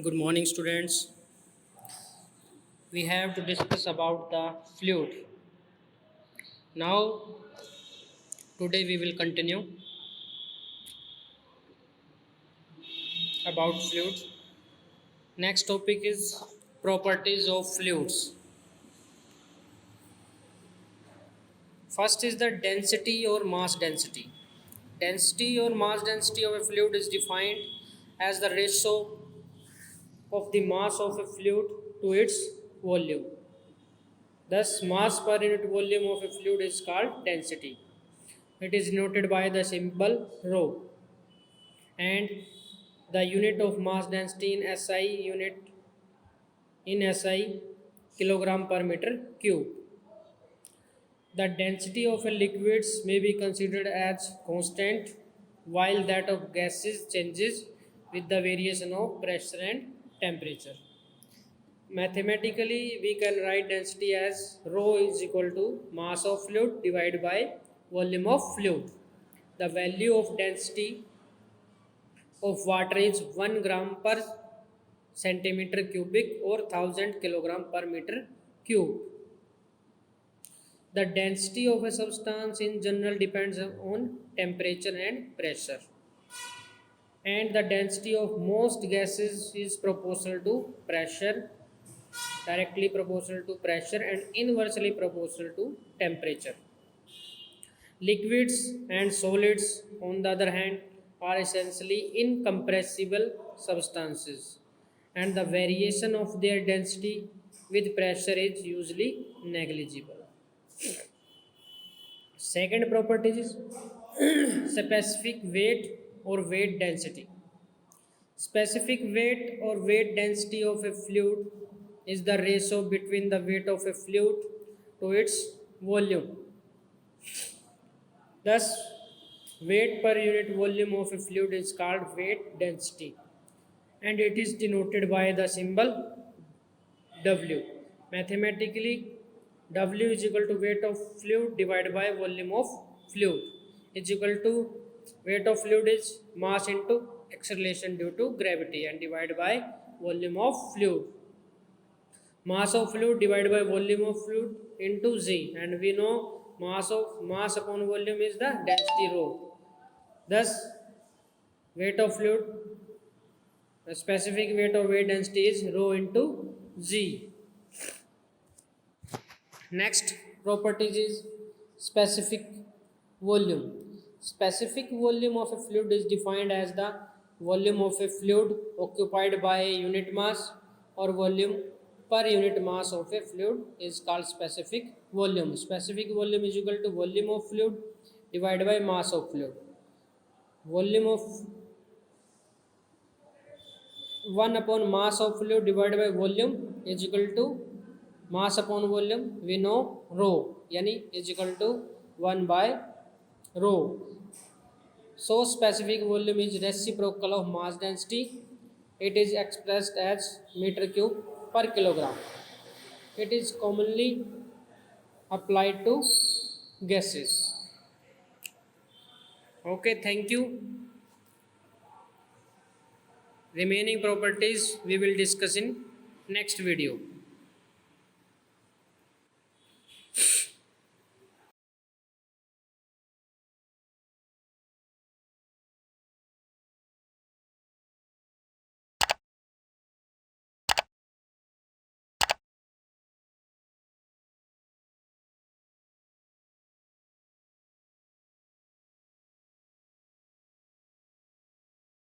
Good morning, students. We have to discuss about the fluid. Now, today we will continue about fluids. Next topic is properties of fluids. First is the density or mass density. Density or mass density of a fluid is defined as the ratio of the mass of a fluid to its volume. Thus, mass per unit volume of a fluid is called density. It is denoted by the symbol rho, and the unit of mass density in SI kilogram per meter cube. The density of a liquids may be considered as constant, while that of gases changes with the variation of pressure and temperature. Mathematically, we can write density as rho is equal to mass of fluid divided by volume of fluid. The value of density of water is 1 gram per centimeter cubic or 1000 kilogram per meter cube. The density of a substance in general depends on temperature and pressure. And the density of most gases is proportional to pressure, directly proportional to pressure, and inversely proportional to temperature. Liquids and solids, on the other hand, are essentially incompressible substances, and the variation of their density with pressure is usually negligible. Second property is specific weight or weight density. Specific weight or weight density of a fluid is the ratio between the weight of a fluid to its volume. Thus, weight per unit volume of a fluid is called weight density, and it is denoted by the symbol W. Mathematically, W is equal to weight of fluid divided by volume of fluid is equal to weight of fluid is mass into acceleration due to gravity and divided by volume of fluid. Mass of fluid divided by volume of fluid into Z, and we know mass upon volume is the density rho. Thus, weight of fluid, the specific weight of weight density is rho into Z. Next properties is specific volume. Specific volume of a fluid is defined as the volume of a fluid occupied by a unit mass, or volume per unit mass of a fluid is called specific volume. Specific volume is equal to volume of fluid divided by mass of fluid. Volume of 1 upon mass of fluid divided by volume is equal to mass upon volume, we know rho, yani is equal to 1 by rho. So specific volume is reciprocal of mass density. It is expressed as meter cube per kilogram. It is commonly applied to gases. Okay, thank you. Remaining properties we will discuss in next video.